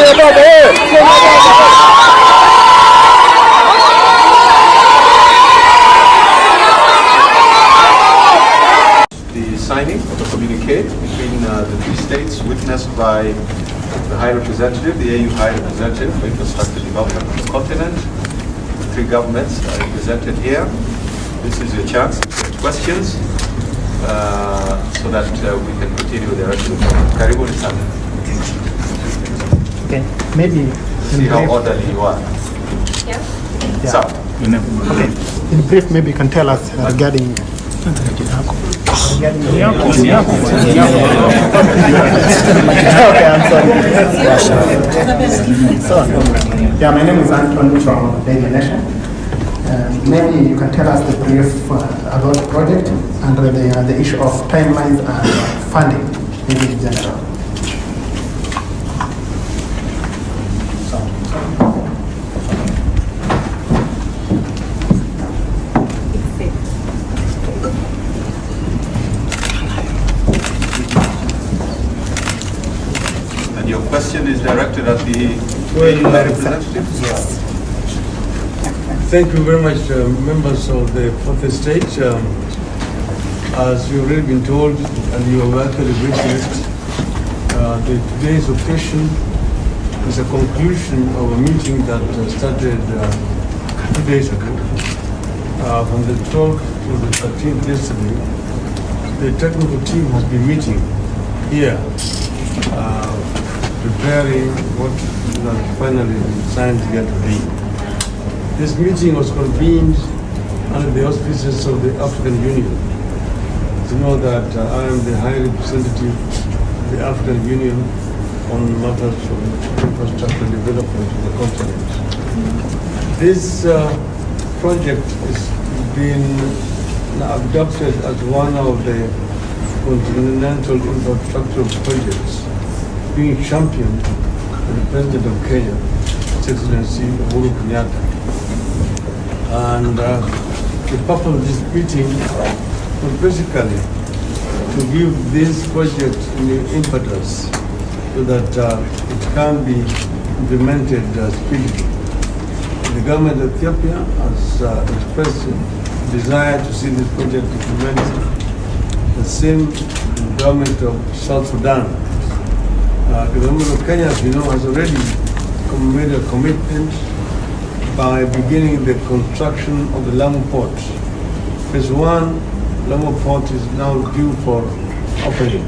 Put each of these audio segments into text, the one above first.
The signing of a communique between the three states witnessed by the High Representative, the AU High Representative for Infrastructure Development of the continent. The three governments are represented here. This is your chance to get questions so that we can continue the rest of the program. Karibuni sana. Okay, maybe See how orderly you are. Yeah. So, okay. In brief, maybe you can tell us regarding okay, I'm sorry. So, yeah, my name is Anton from Daily Nation. Maybe you can tell us the brief about the project and the issue of timelines and funding, maybe in general. and your question is directed at the AU High Representative? Yes. Thank you very much, members of the fourth estate. As you've already been told, and you are welcome to witnessed, today's occasion is a conclusion of a meeting that started 2 days ago. From the 12th to the 13th yesterday, the technical team has been meeting here, preparing what finally signed here today. This meeting was convened under the auspices of the African Union. To know that I am the High Representative of the African Union on matters of infrastructure development of the continent. This project is being adopted as one of the continental infrastructure projects being championed by the President of Kenya, His Excellency Uhuru Kenyatta. And the purpose of this meeting was basically to give this project new impetus so that it can be implemented speedily. The government of Ethiopia has expressed a desire to see this project implemented. The same government of South Sudan. The government of Kenya, as you know, has already made a commitment by beginning the construction of the Lamu Port. Phase 1, Lamu Port is now due for opening.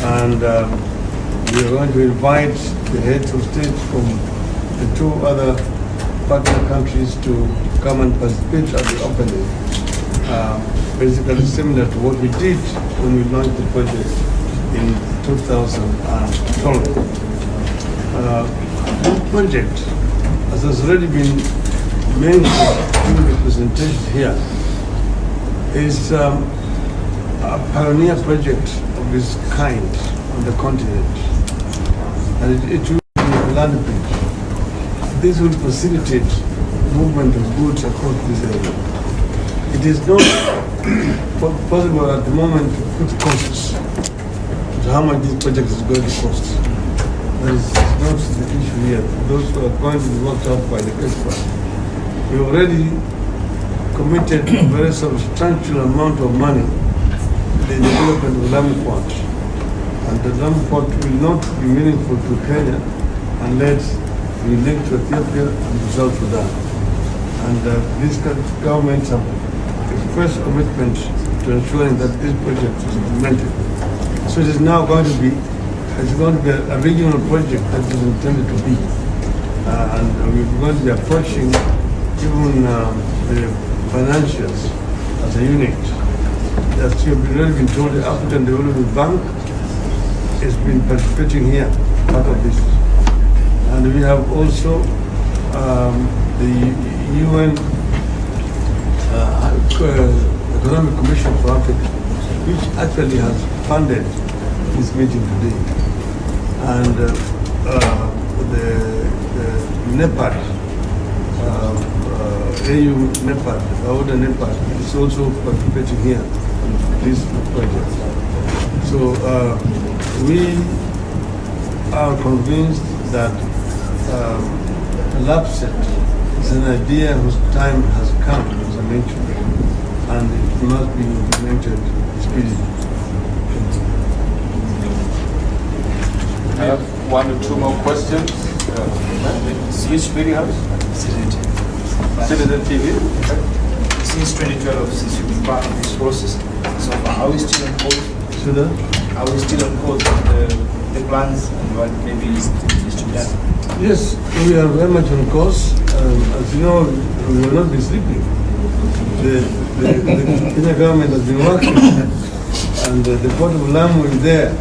And we are going to invite the heads of state from the two other partner countries to come and participate at the opening. Basically similar to what we did when we launched the project in 2012. This project, as has already been mentioned in the presentation here, is a pioneer project of this kind on the continent. And it will be a land bridge. This will facilitate movement of goods across this area. It is not possible at the moment to put costs to how much this project is going to cost. That is not the issue here. Those who are going to be worked out by the expert. We already committed a very substantial amount of money to the development of Lamu Port. And the Lamu Port will not be meaningful to Kenya unless we link to Ethiopia and to South Sudan. And these governments have expressed commitment to ensuring that this project is implemented. So it is now going to be a regional project that is intended to be. And we're going to be approaching even the financials as a unit. As you've already been told, the African Development Bank has been participating here, part of this. And we have also the UN Economic Commission for Africa, which actually has funded this meeting today. And the NEPAD, AU NEPAD, Aoda NEPAD, is also participating here in this project. So we are convinced that lapse is an idea whose time has come, as I mentioned, and it must be implemented speedily. I have one or two more questions. Which media house? Citizen TV. Okay. Since 2012, since you've been part of this process, so are we still on course? Are we still on course with the plans and what maybe is to be done? Yes, we are very much on course. As you know, we will not be sleeping. The Kenya government has been working, and the port of Lamu is there.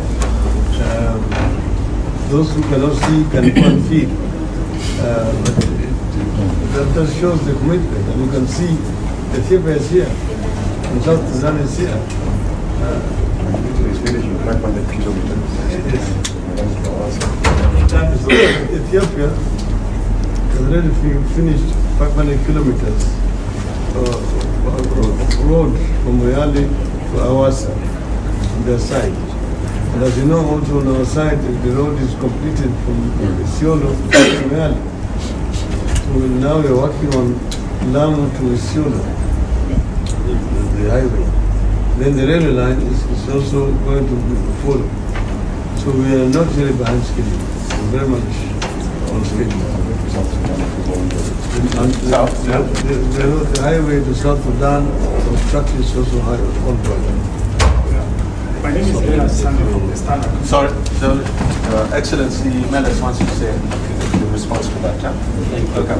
Those who cannot see can go and feel. But that shows the commitment, and you can see Ethiopia is here, and South Sudan is here. It's finishing 500 kilometers. Ethiopia has already finished 500 kilometers of road from Moyale to Awasa on their side. And as you know, also on our side, the road is completed from Isiolo to Moyale. So now we are working on Lamu to Isiolo, the highway. Then the railway line is also going to follow. So we are not really behind schedule. We're very much on schedule. And the highway to South Sudan construction is also ongoing. My name is Leonard Sandy from the Standard. Sorry, Excellency Meles wants to say the response to that. Okay.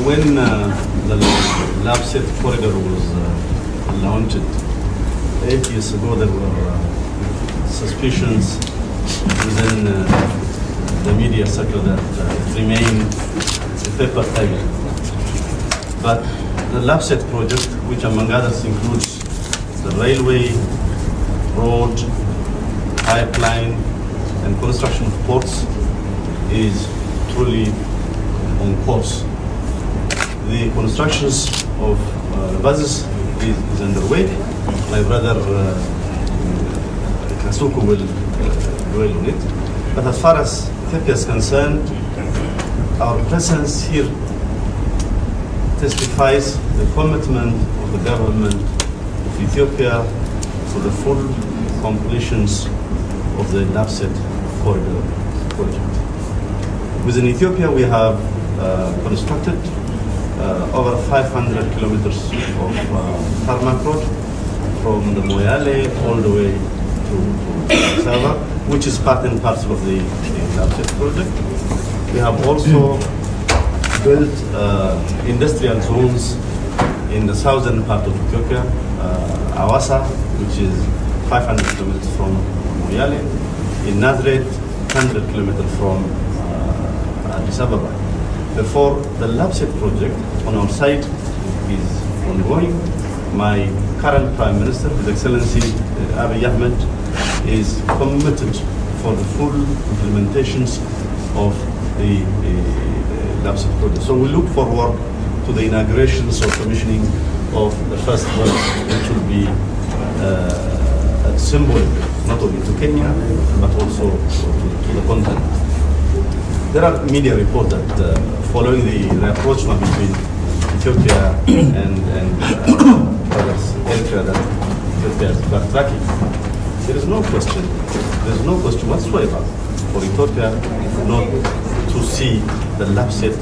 When the Lapset corridor was launched 8 years ago, there were suspicions within the media sector that it remained a paper tiger. But the Lapset project, which among others includes the railway, road, pipeline, and construction of ports, is truly on course. The constructions of buses is underway. My brother Kasuku will dwell on it. But as far as Ethiopia is concerned, our presence here testifies the commitment of the government of Ethiopia for the full completions of the Lapset corridor project. Within Ethiopia, we have constructed over 500 kilometers of tarmac road from the Moyale all the way to Sava, which is part and parcel of the Lapset project. We have also built industrial zones in the southern part of Ethiopia, Awasa, which is 500 kilometers from Moyale, in Nazareth, 100 kilometers from Addis Ababa. Therefore, the Lapset project on our side is ongoing. My current Prime Minister, His Excellency Abiy Ahmed, is committed for the full implementations of the Lapset project. So we look forward to the inaugurations or commissioning of the first one, which will be a symbol not only to Kenya, but also to the continent. There are media reports that following the rapprochement between Ethiopia and others, Eritrea, that Ethiopia is backtracking. There is no question whatsoever for Ethiopia not to see the Lapset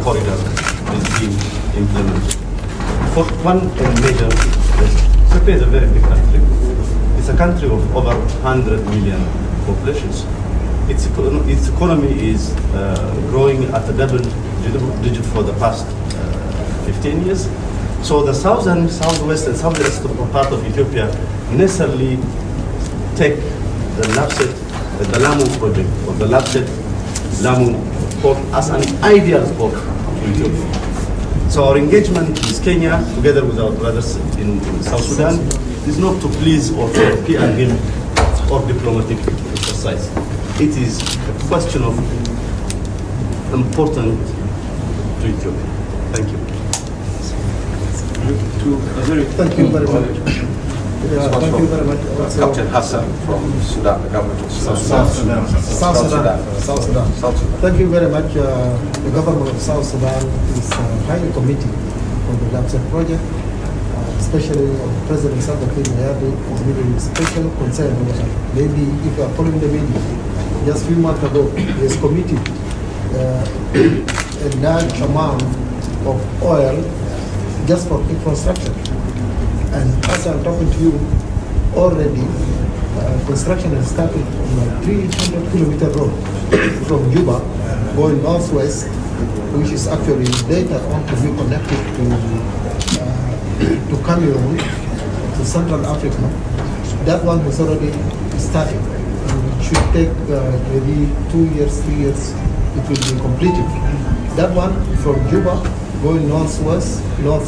corridor is being implemented. For one major reason, Ethiopia is a very big country. It's a country of over 100 million populations. Its economy is growing at a double digit for the past 15 years. So the southern, southwest, and southwest part of Ethiopia necessarily take the Lapset, the Lamu project, or the Lapset Lamu port as an ideal port to Ethiopia. So our engagement with Kenya, together with our brothers in South Sudan, is not to please or to appear again or diplomatic exercise. It is a question of important to Ethiopia. Thank you. Thank you very much. Thank you very much. Captain Hassan from Sudan, the government of Sudan. South Sudan. Thank you very much. The government of South Sudan is highly committed on the LAPSET project, especially President Salva Kiir is giving special concern. Maybe if you are following the media, just a few months ago, he has committed a large amount of oil just for infrastructure. And as I'm talking to you, already construction has started on a 300-kilometer road from Juba going northwest, which is actually later on to be connected to Cameroon, to Central Africa. That one has already started. It should take maybe 2 years, 3 years, it will be completed. That one from Juba going northwest of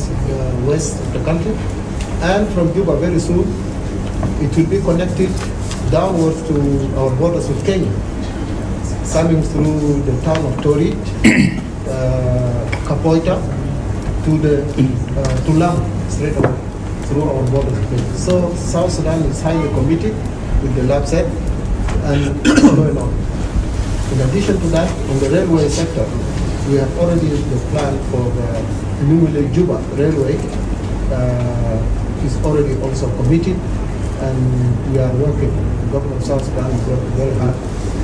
the country. And from Juba very soon, it will be connected downwards to our borders with Kenya, coming through the town of Torit, Kapoita, to Lamu, straight away, through our borders with Kenya. So South Sudan is highly committed with the LAPSET and going on. In addition to that, on the railway sector, we have already the plan for the Juba railway. Is already also committed, and we are working. The government of South Sudan is working very hard,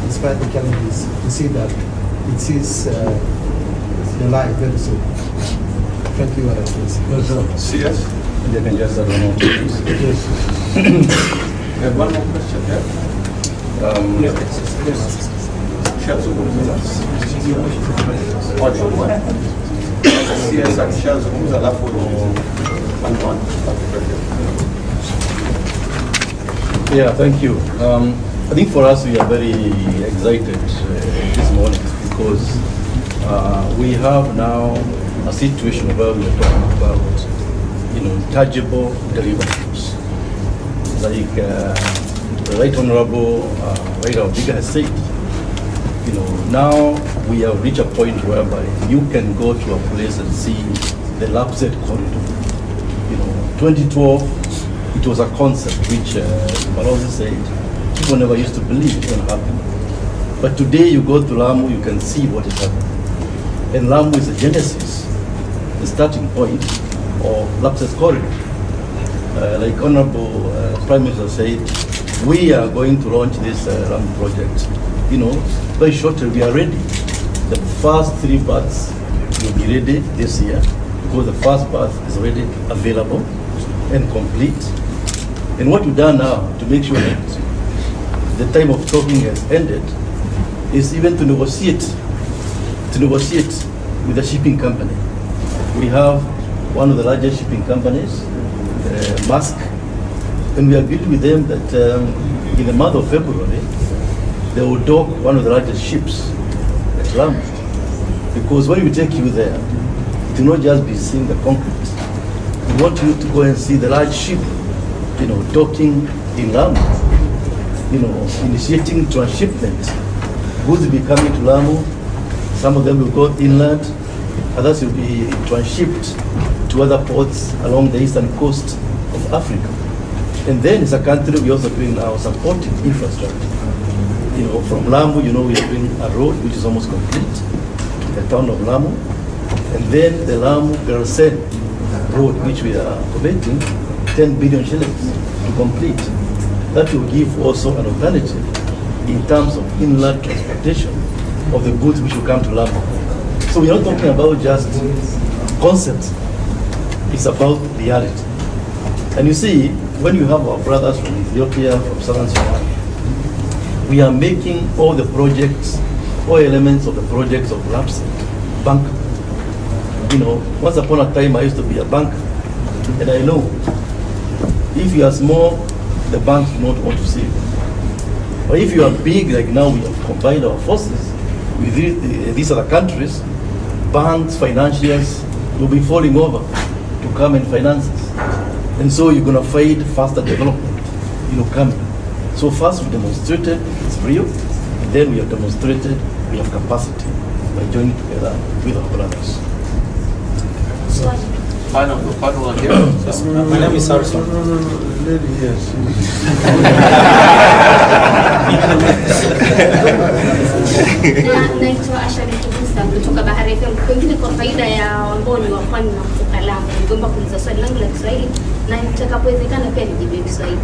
despite the challenges, to see that it sees the light very soon. Thank you, CS? They can just Yes. We have one more question here. CS akishazungumza alafu Yeah, thank you. I think for us, we are very excited this morning because we have now a situation where we are talking about, tangible deliverables. Like the Right Honorable Raila has said, now we have reached a point whereby you can go to a place and see the LAPSET corridor. 2012, it was a concept which Balozi said people never used to believe it can happen. But today you go to Lamu, you can see what is happening. And Lamu is the genesis, the starting point of LAPSET corridor. Like Honorable Prime Minister said, we are going to launch this Lamu project. Very shortly we are ready. The first 3 paths will be ready this year because the first path is already available and complete. And what we've done now to make sure that the time of talking has ended is even to negotiate with the shipping company. We have one of the largest shipping companies, Maersk, and we agreed with them that in the month of February, they will dock one of the largest ships at Lamu. Because when we take you there, it will not just be seeing the concrete. We want you to go and see the large ship, docking in Lamu, initiating transshipment. Goods will be coming to Lamu, some of them will go inland, others will be transshipped to other ports along the eastern coast of Africa. And then as a country, we're also doing now supporting infrastructure. From Lamu, we are doing a road which is almost complete, the town of Lamu, and then the Lamu-Garsen road, which we are committing 10 billion shillings to complete. That will give also an alternative in terms of inland transportation of the goods which will come to Lamu. So we're not talking about just concepts, it's about reality. And you see, when you have our brothers from Ethiopia, from Southern Sudan, we are making all the projects, all elements of the projects of LAPSET bankable. Once upon a time I used to be a banker, and I know if you are small, the banks do not want to see you. But if you are big, like now we have combined our forces with these other countries, banks, financiers will be falling over to come and finance us. And so you're going to find faster development, coming. So first we demonstrated it's real, and then we have demonstrated we have capacity by joining together with our brothers. Final one here. My name is Sarson. Lady, yes. Naitwa Asha Nikubusa kutoka Bahari FM. Pengine kwa faida ya wamboni wa pwani na kutoka Lamu, nigomba kuuliza swali langu la Kiswahili na itakapowezekana pia nijibu Kiswahili.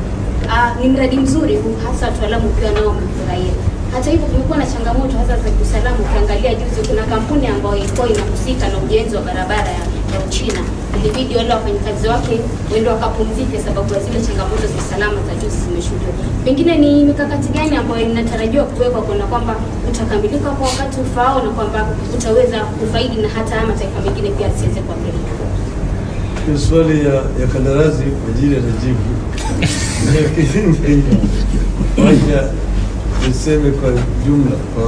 Ni mradi mzuri huu, hasa watu wa Lamu pia nao wamefurahia. Hata hivyo kumekuwa na changamoto hasa za kiusalama. Ukiangalia juzi kuna kampuni ambayo ilikuwa inahusika na ujenzi wa barabara ya Uchina. Ilibidi wale wafanyakazi wake waende wakapumzike sababu ya zile changamoto za usalama za juzi zimeshuhudiwa. Pengine ni mikakati gani ambayo inatarajiwa kuwekwa kuona kwamba utakamilika kwa wakati ufaao na kwamba utaweza kufaidi na hata mataifa mengine pia siweze kuathirika? Ni swali ya kandarasi kwa ajili ya tajibu. Wacha niseme kwa jumla kwa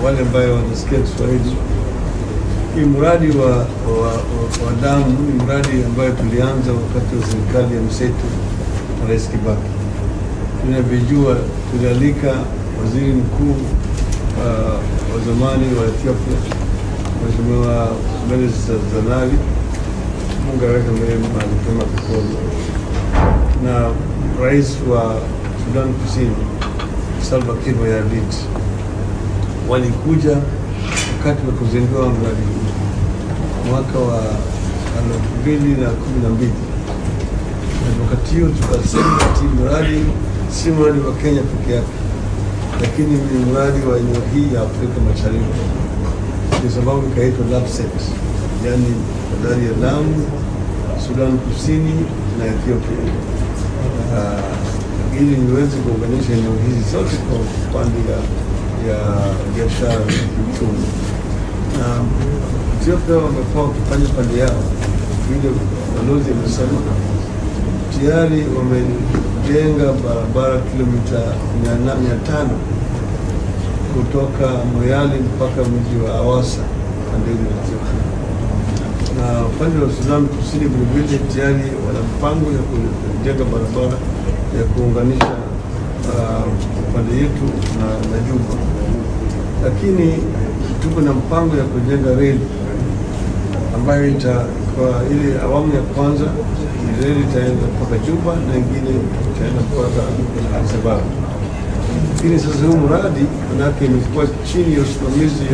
wale ambao wanasikia Kiswahili. Hii mradi wa damu ni mradi ambayo tulianza wakati wa serikali ya mseto na Rais Kibaki. Tunavyojua tulialika waziri mkuu wa zamani wa Ethiopia, Mheshimiwa Zanali, Mungu aweke mahali pema peponi, na rais wa Sudan Kusini Salva Kiir Mayardit. Walikuja wakati wa kuzindua mradi huu mwaka wa 2012, na wakati huo tukasema ati mradi si mradi wa Kenya peke yake, lakini ni mradi wa eneo hii ya Afrika Mashariki, kwa sababu ikaitwa LAPSSET, yani bandari ya Lamu, Sudan Kusini na Ethiopia, ili niweze kuunganisha eneo hizi zote kwa upande ya biashara na kiuchumi. Na Ethiopia wamekuwa wakifanya pande yao, vile balozi amesema tayari wamejenga barabara kilomita 500 kutoka Moyale mpaka mji wa Awasa pande ile ya Ethiopia. Na upande wa Sudan Kusini vile tayari wana mpango ya kujenga barabara ya kuunganisha upande yetu na Juba. Lakini tuko na mpango ya kujenga reli ambayo kwa ile awamu ya kwanza reli itaenda mpaka Juba na ingine itaenda mpaka Addis Ababa. Lakini sasa huu mradi manake imekuwa chini ya usimamizi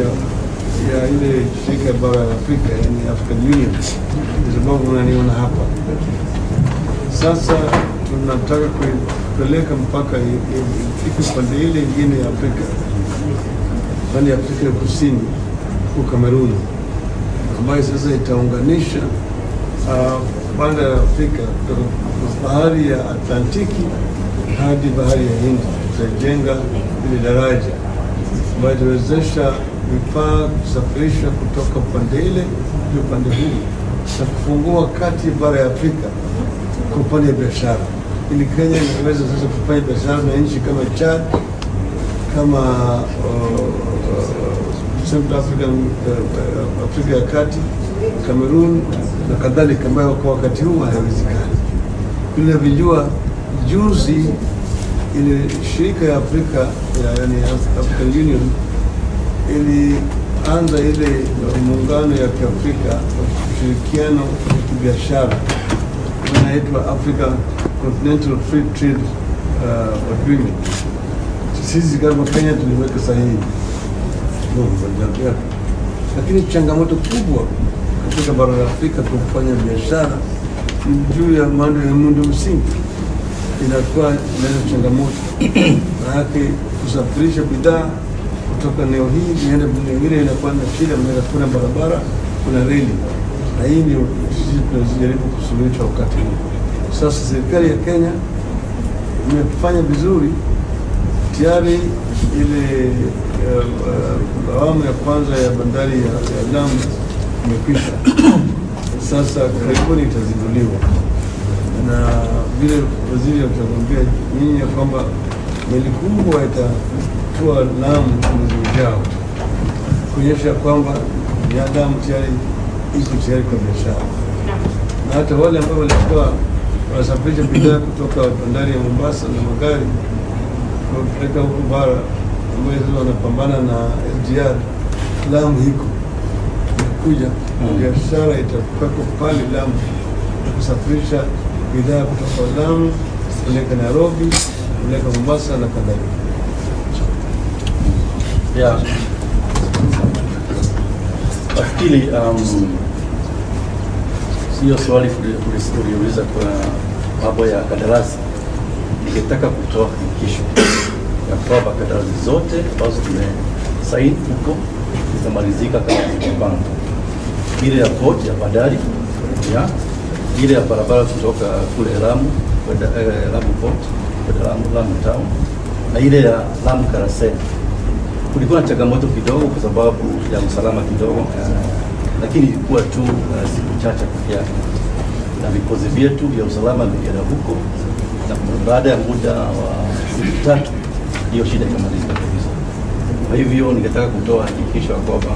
ya ile shirika ya bara ya Afrika, yani African Union, kwa sababu unaniona hapa. Sasa tunataka kupeleka mpaka ifike pande ile ingine ya Afrika, pande ya Afrika ya Kusini huko Kamerun, ambayo sasa itaunganisha pande ya Afrika kutoka bahari ya Atlantiki hadi bahari ya Hindi. Tutajenga ile daraja ambayo itawezesha vifaa kusafirisha kutoka upande ile hadi upande huu na kufungua kati bara ya Afrika kwa upande ya biashara, ili Kenya inaweza sasa kufanya biashara na nchi kama Chad, kama Central Afrika ya Kati, Cameroon na kadhalika, ambayo kwa wakati huu haiwezekani. Tunavyojua juzi ile shirika ya Afrika yani African Union ilianza ile muungano ya Kiafrika ushirikiano wa kibiashara inaitwa Africa Continental Free Trade Agreement. Sisi kama Kenya tuliweka sahihi, lakini changamoto kubwa katika bara la Afrika kwa kufanya biashara juu ya mambo ya muundo msingi inakuwa inaleta changamoto. Maanake kusafirisha bidhaa kutoka eneo hii nienda eneo hile inakuwa na shida, maana kuna barabara, kuna reli, na hii ndio sisi tunajaribu kusuluhisha wakati huu. Sasa serikali ya Kenya imefanya vizuri tayari. Ile awamu ya kwanza ya bandari ya Lamu imekwisha, sasa karibuni itazinduliwa, na vile waziri atakwambia nyinyi ya kwamba meli kubwa itatua Lamu mwezi ujao, kuonyesha kwamba ya Lamu tayari iko tayari kwa biashara, na hata wale ambao walikuwa wanasafirisha bidhaa kutoka bandari ya Mombasa na magari kupeleka huko bara, ambayo sasa wanapambana na SGR. Lamu hiko kuja biashara itakuweko pale Lamu, kusafirisha bidhaa kutoka Lamu kupeleka Nairobi, kupeleka Mombasa na kadhalika. Yeah. Nafikiri sio swali kuliuliza kwa mambo ya kandarasi. Ningetaka kutoa hakikisho ya kwamba kandarasi zote ambazo tumesaini huko zitamalizika kama zilipangwa. Ile ya port ya bandari, ya ile ya barabara kutoka kule Lamu kwenda Lamu port kwenda Lamu town, na ile ya Lamu Karaseni. Kulikuwa na changamoto kidogo kwa sababu ya usalama kidogo, lakini ilikuwa tu siku chache pekee yake, na vikosi vyetu vya usalama vilienda huko, na baada ya muda wa siku 3 hiyo shida ikamalizika kabisa. Kwa hivyo ningetaka kutoa hakikisho kwamba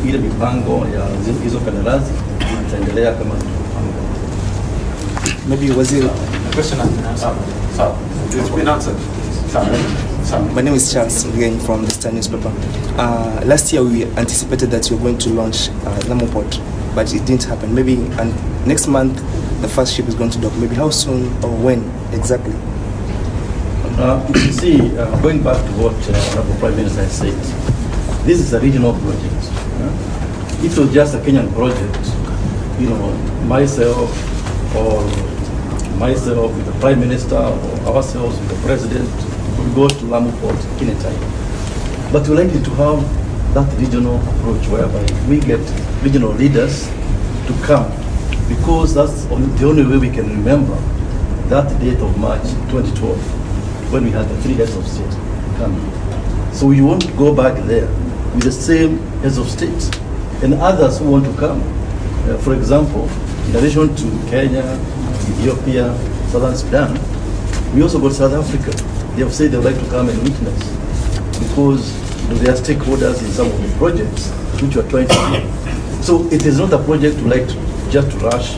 ile mipango ya hizo kandarasi itaendelea kama tulivyopanga. Maybe was it a question answered? It's been answered. My name is Charles again from the Star newspaper. Last year we anticipated that you were going to launch Lamu Port, but it didn't happen. Maybe next month the first ship is going to dock. Maybe how soon or when exactly? You can see, going back to what Honorable Prime Minister has said, this is a regional project. If it was just a Kenyan project, you know, myself with the Prime Minister or ourselves with the President would go to Lamu Port anytime. But we're likely to have that regional approach whereby we get regional leaders to come, because that's the only way we can remember that date of March 2012 when we had the 3 heads of state coming. So we won't go back there with the same heads of state and others who want to come. For example, in addition to Kenya, Ethiopia, Southern Sudan, we also got South Africa. They have said they would like to come and witness because they are stakeholders in some of the projects which we are trying to do. So it is not a project we like to just rush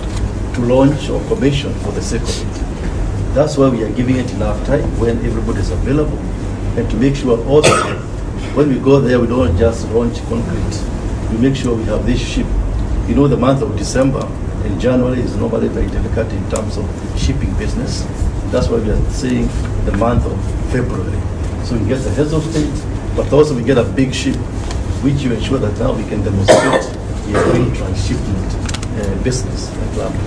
to launch or commission for the sake of it. That's why we are giving it enough time when everybody is available, and to make sure also when we go there we don't just launch concrete. We make sure we have this ship. You know, the month of December and January is normally very delicate in terms of shipping business. That's why we are saying the month of February. So we get the heads of state, but also we get a big ship, which you ensure that now we can demonstrate we are doing transshipment business at Lamu.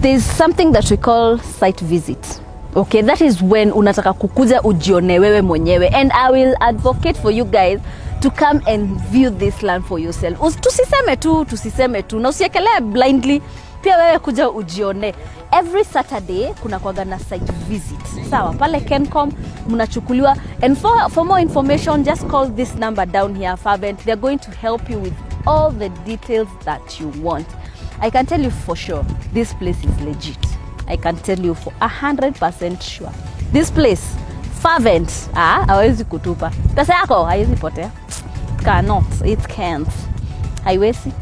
There's something that we call site visit. Okay, that is when unataka kukuja ujione wewe mwenyewe, and I will advocate for you guys to come and view this land for yourself. Tusiseme tu na usiekelee blindly, pia wewe kuja ujione. Every Saturday kuna kuwaga na site visit. Sawa, pale Kencom mnachukuliwa, and for more information just call this number down here, Favent. They're going to help you with all the details that you want. I can tell you for sure, this place is legit. I can tell you for 100% sure. This place, Favent, hawezi kutupa. Pesa yako haiwezi potea. It cannot, it can't. Haiwezi.